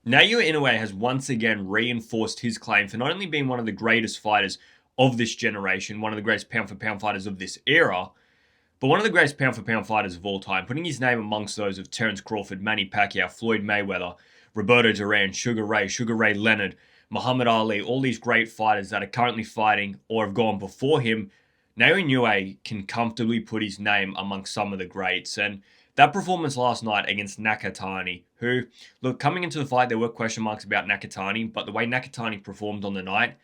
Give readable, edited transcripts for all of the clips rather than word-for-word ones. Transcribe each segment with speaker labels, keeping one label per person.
Speaker 1: Naoya Inoue has once again reinforced his claim for not only being one of the greatest fighters of this generation, one of the greatest pound for pound fighters of this era, but one of the greatest pound for pound fighters of all time, putting his name amongst those of Terence Crawford, Manny Pacquiao, Floyd Mayweather, Roberto Duran, Sugar Ray Leonard, Muhammad Ali, all these great fighters that are currently fighting or have gone before him. Naoya Inoue can comfortably put his name amongst some of the greats. And that performance last night against Nakatani, who, look, coming into the fight, there were question marks about Nakatani, but the way Nakatani performed on the night,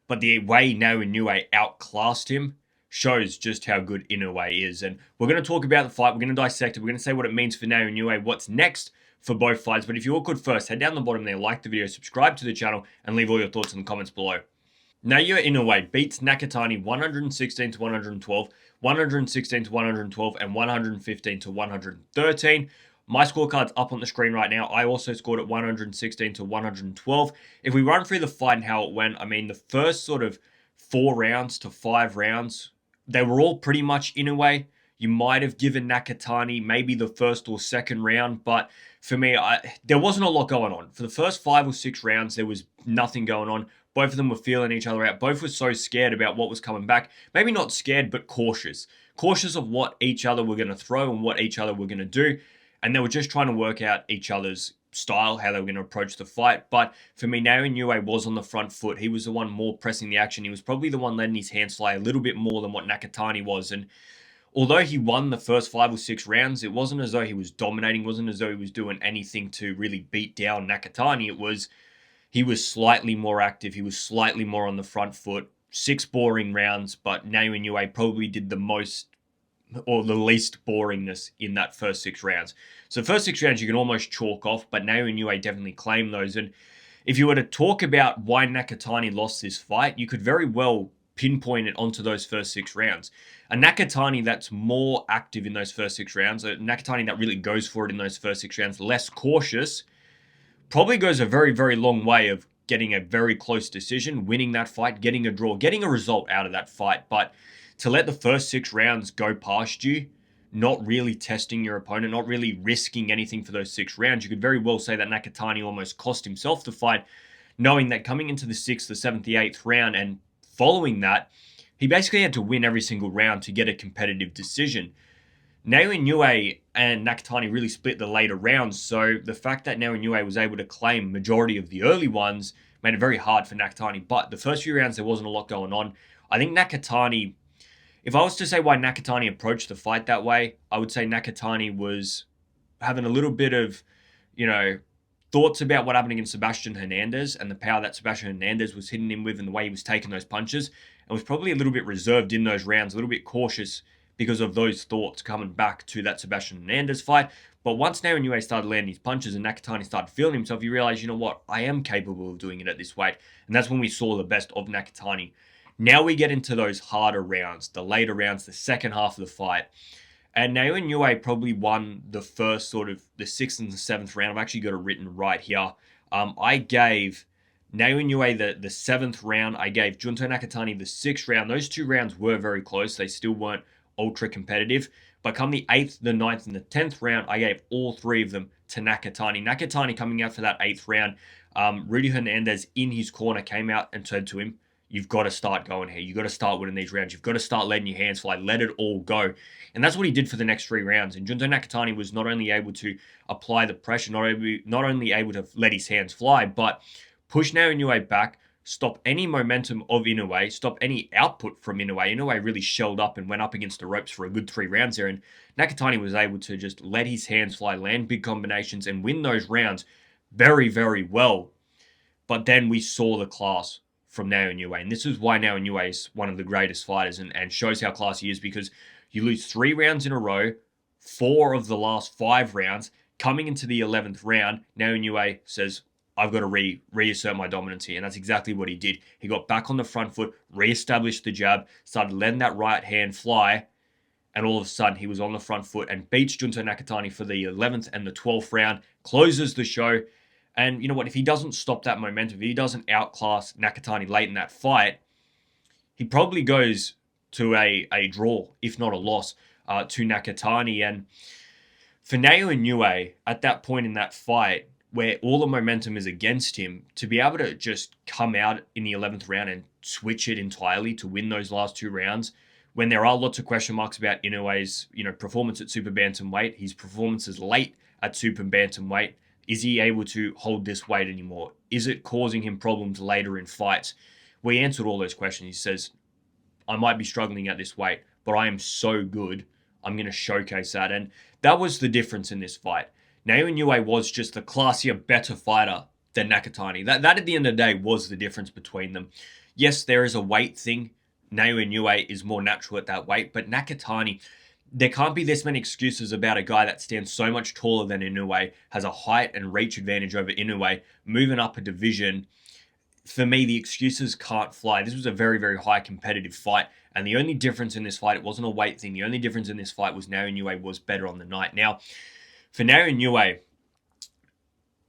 Speaker 1: but the way Naoya Inoue outclassed him, shows just how good Inoue is. And we're going to talk about the fight. We're going to dissect it. We're going to say what it means for Naoya Inoue, what's next for both fights. But if you all could first, head down the bottom there, like the video, subscribe to the channel, and leave all your thoughts in the comments below. Naoya Inoue beats Nakatani 116 to 112, 116 to 112, and 115 to 113. My scorecard's up on the screen right now. I also scored at 116 to 112. If we run through the fight and how it went, I mean, the first sort of 4 rounds to 5 rounds, they were all pretty much Inoue. You might have given Nakatani maybe the first or second round, but for me, there wasn't a lot going on. For the first 5 or 6 rounds, there was nothing going on. Both of them were feeling each other out. Both were so scared about what was coming back. Maybe not scared, but cautious. Cautious of what each other were going to throw and what each other were going to do. And they were just trying to work out each other's style, how they were going to approach the fight. But for me, Naoya Inoue was on the front foot. He was the one more pressing the action. He was probably the one letting his hands fly a little bit more than what Nakatani was. And although he won the first 5 or 6 rounds, it wasn't as though he was dominating. It wasn't as though he was doing anything to really beat down Nakatani. He was slightly more active. He was slightly more on the front foot. 6 boring rounds, but Naoya Inoue probably did the most or the least boringness in that first 6 rounds. So the first 6 rounds you can almost chalk off, but Naoya Inoue definitely claimed those. And if you were to talk about why Nakatani lost this fight, you could very well pinpoint it onto those first 6 rounds. A Nakatani that's more active in those first 6 rounds, a Nakatani that really goes for it in those first 6 rounds, less cautious, probably goes a very, very long way of getting a very close decision, winning that fight, getting a draw, getting a result out of that fight. But to let the first 6 rounds go past you, not really testing your opponent, not really risking anything for those 6 rounds, you could very well say that Nakatani almost cost himself the fight, knowing that coming into the 6th, the 7th, the 8th round, and following that, he basically had to win every single round to get a competitive decision. Naoya Inoue and Nakatani really split the later rounds, so the fact that Naoya Inoue was able to claim majority of the early ones made it very hard for Nakatani. But the first few rounds, there wasn't a lot going on. I think Nakatani, if I was to say why Nakatani approached the fight that way, I would say Nakatani was having a little bit of, thoughts about what happened against Sebastian Hernandez and the power that Sebastian Hernandez was hitting him with and the way he was taking those punches, and was probably a little bit reserved in those rounds, a little bit cautious because of those thoughts coming back to that Sebastian Hernandez fight. But once Naoya Inoue started landing his punches and Nakatani started feeling himself, you realize, you know what, I am capable of doing it at this weight. And that's when we saw the best of Nakatani. Now we get into those harder rounds, the later rounds, the second half of the fight. And Naoya Inoue probably won the first sort of the 6th and the 7th round. I've actually got it written right here. I gave Naoya Inoue the 7th round. I gave Junto Nakatani the 6th round. Those 2 rounds were very close. They still weren't ultra competitive. But come the 8th, the 9th, and the 10th round, I gave all 3 of them to Nakatani. Nakatani coming out for that 8th round, Rudy Hernandez in his corner came out and said to him, you've got to start going here. You've got to start winning these rounds. You've got to start letting your hands fly. Let it all go. And that's what he did for the next 3 rounds. And Junto Nakatani was not only able to apply the pressure, not only able to let his hands fly, but push Naoya Inoue back, stop any momentum of Inoue, stop any output from Inoue. Inoue really shelled up and went up against the ropes for a good 3 rounds there. And Nakatani was able to just let his hands fly, land big combinations, and win those rounds very, very well. But then we saw the class from Naoya Inoue. And this is why Naoya Inoue is one of the greatest fighters and shows how classy he is, because you lose 3 rounds in a row, 4 of the last 5 rounds. Coming into the 11th round, Naoya Inoue says, I've got to reassert my dominance here. And that's exactly what he did. He got back on the front foot, reestablished the jab, started letting that right hand fly, and all of a sudden he was on the front foot and beats Junto Nakatani for the 11th and the 12th round, closes the show. And you know what? If he doesn't stop that momentum, if he doesn't outclass Nakatani late in that fight, he probably goes to a draw, if not a loss, to Nakatani. And for Naoya Inoue, at that point in that fight, where all the momentum is against him, to be able to just come out in the 11th round and switch it entirely to win those last 2 rounds, when there are lots of question marks about Inoue's, performance at super bantamweight, his performances late at super bantamweight, is he able to hold this weight anymore? Is it causing him problems later in fights? We answered all those questions. He says, I might be struggling at this weight, but I am so good. I'm going to showcase that. And that was the difference in this fight. Naoya Inoue was just the classier, better fighter than Nakatani. That at the end of the day was the difference between them. Yes, there is a weight thing. Naoya Inoue is more natural at that weight, but Nakatani, there can't be this many excuses about a guy that stands so much taller than Inoue, has a height and reach advantage over Inoue, moving up a division. For me, the excuses can't fly. This was a very, very high competitive fight. And the only difference in this fight, it wasn't a weight thing. The only difference in this fight was Naoya Inoue was better on the night. Now, for Naoya Inoue,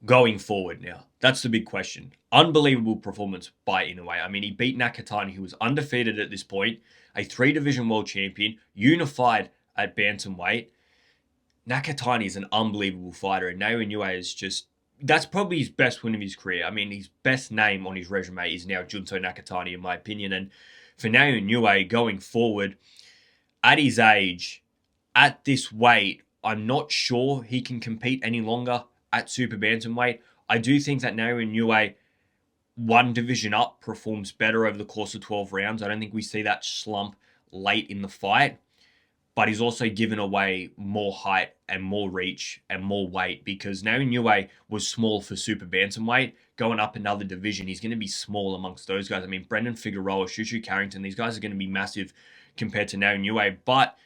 Speaker 1: going forward now, that's the big question. Unbelievable performance by Inoue. I mean, he beat Nakatani, who was undefeated at this point, a 3-division world champion, unified at bantamweight. Nakatani is an unbelievable fighter, and Naoya Inoue is just, that's probably his best win of his career. I mean, his best name on his resume is now Junto Nakatani, in my opinion. And for Naoya Inoue, going forward, at his age, at this weight, I'm not sure he can compete any longer at super bantamweight. I do think that Naoya Inoue, one division up, performs better over the course of 12 rounds. I don't think we see that slump late in the fight. But he's also given away more height and more reach and more weight, because Naoya Inoue was small for super bantamweight. Going up another division, he's going to be small amongst those guys. I mean, Brendan Figueroa, Shushu Carrington, these guys are going to be massive compared to Naoya Inoue. But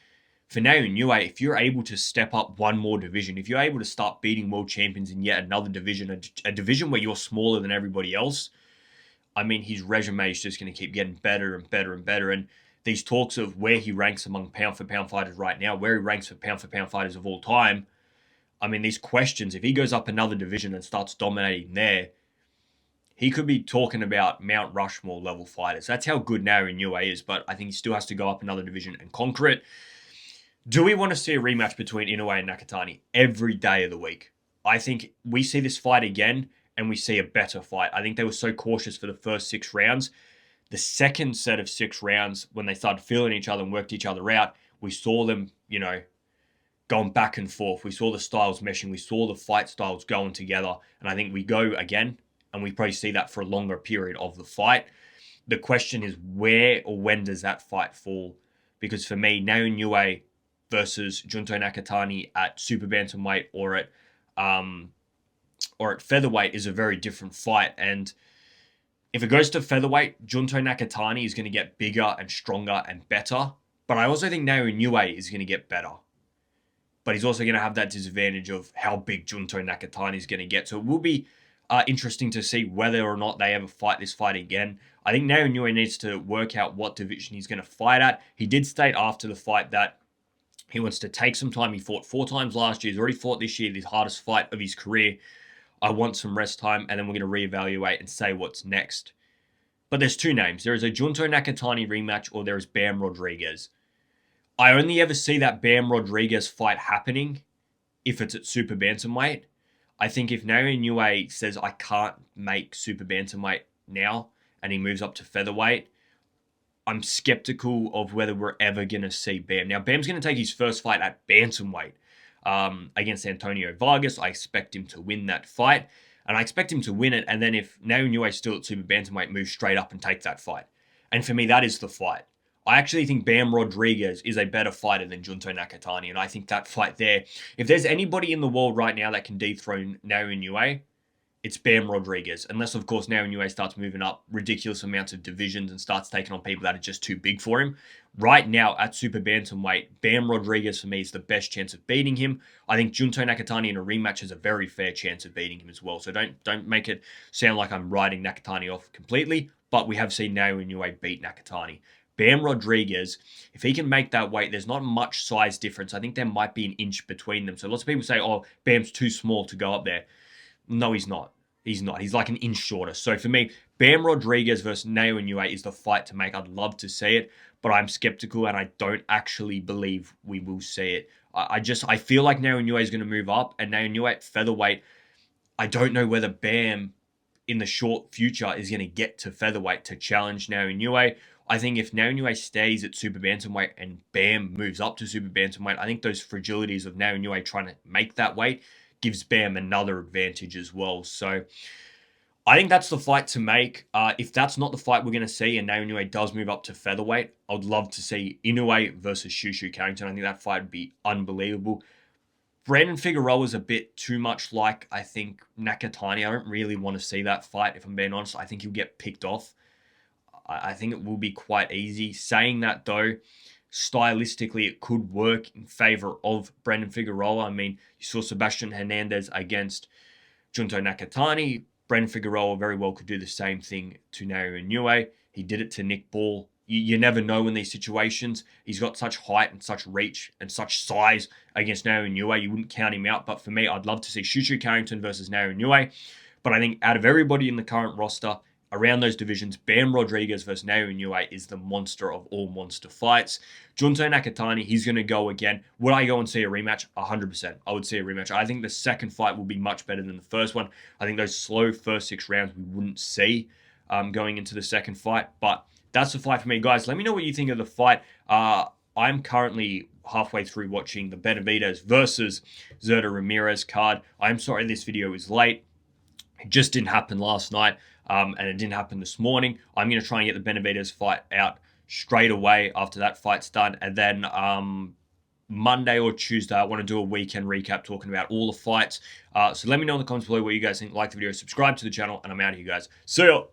Speaker 1: for Naoya Inoue, if you're able to step up one more division, if you're able to start beating world champions in yet another division, a division where you're smaller than everybody else, I mean, his resume is just going to keep getting better and better and better. And these talks of where he ranks among pound-for-pound fighters right now, where he ranks for pound-for-pound fighters of all time, I mean, these questions, if he goes up another division and starts dominating there, he could be talking about Mount Rushmore level fighters. That's how good Naoya Inoue is, but I think he still has to go up another division and conquer it. Do we want to see a rematch between Inoue and Nakatani every day of the week? I think we see this fight again, and we see a better fight. I think they were so cautious for the first 6 rounds. The second set of 6 rounds, when they started feeling each other and worked each other out, we saw them, going back and forth. We saw the styles meshing. We saw the fight styles going together. And I think we go again, and we probably see that for a longer period of the fight. The question is, where or when does that fight fall? Because for me, Naoya Inoue versus Junto Nakatani at super bantamweight or at featherweight is a very different fight. And if it goes to featherweight, Junto Nakatani is going to get bigger and stronger and better. But I also think Naoya Inoue is going to get better. But he's also going to have that disadvantage of how big Junto Nakatani is going to get. So it will be interesting to see whether or not they ever fight this fight again. I think Naoya Inoue needs to work out what division he's going to fight at. He did state after the fight that he wants to take some time. He fought 4 times last year. He's already fought this year, the hardest fight of his career. I want some rest time, and then we're going to reevaluate and say what's next. But there's 2 names. There is a Junto Nakatani rematch, or there is Bam Rodriguez. I only ever see that Bam Rodriguez fight happening if it's at super bantamweight. I think if Naoya Inoue says, I can't make super bantamweight now, and he moves up to featherweight, I'm skeptical of whether we're ever going to see Bam. Now, Bam's going to take his first fight at bantamweight against Antonio Vargas. I expect him to win that fight, and I expect him to win it. And then if Naoya Inoue still at super bantamweight, move straight up and take that fight. And for me, that is the fight. I actually think Bam Rodriguez is a better fighter than Junto Nakatani, and I think that fight there, if there's anybody in the world right now that can dethrone Naoya Inoue, it's Bam Rodriguez. Unless, of course, Naoya Inoue starts moving up ridiculous amounts of divisions and starts taking on people that are just too big for him. Right now, at super bantamweight, Bam Rodriguez, for me, is the best chance of beating him. I think Junto Nakatani in a rematch has a very fair chance of beating him as well. So don't make it sound like I'm writing Nakatani off completely, but we have seen Naoya Inoue beat Nakatani. Bam Rodriguez, if he can make that weight, there's not much size difference. I think there might be an inch between them. So lots of people say, oh, Bam's too small to go up there. No, he's not. He's not. He's like an inch shorter. So for me, Bam Rodriguez versus Naoya Inoue is the fight to make. I'd love to see it, but I'm skeptical, and I don't actually believe we will see it. I feel like Naoya Inoue is going to move up, and Naoya Inoue at featherweight, I don't know whether Bam in the short future is going to get to featherweight to challenge Naoya Inoue. I think if Naoya Inoue stays at super bantamweight and Bam moves up to super bantamweight, I think those fragilities of Naoya Inoue trying to make that weight gives Bam another advantage as well. So I think that's the fight to make. If that's not the fight we're going to see and Naoya Inoue does move up to featherweight, I would love to see Inoue versus Shushu Carrington. I think that fight would be unbelievable. Brandon Figueroa is a bit too much like, I think, Nakatani. I don't really want to see that fight, if I'm being honest. I think he'll get picked off. I think it will be quite easy. Saying that, though, stylistically, it could work in favor of Brandon Figueroa. I mean, you saw Sebastian Hernandez against Junto Nakatani. Brandon Figueroa very well could do the same thing to Naoya Inoue. He did it to Nick Ball. You never know in these situations. He's got such height and such reach and such size against Naoya Inoue. You wouldn't count him out. But for me, I'd love to see Shushu Carrington versus Naoya Inoue. But I think out of everybody in the current roster, around those divisions, Bam Rodriguez versus Naoya Inoue is the monster of all monster fights. Junto Nakatani, he's going to go again. Would I go and see a rematch? 100%. I would see a rematch. I think the second fight will be much better than the first one. I think those slow first 6 rounds we wouldn't see going into the second fight. But that's the fight for me, guys. Let me know what you think of the fight. I'm currently halfway through watching the Benavidez versus Zurdo Ramirez card. I'm sorry this video is late. It just didn't happen last night, and it didn't happen this morning. I'm going to try and get the Benavidez fight out straight away after that fight's done. And then Monday or Tuesday, I want to do a weekend recap talking about all the fights. So let me know in the comments below what you guys think. Like the video, subscribe to the channel, and I'm out of here, guys. See ya!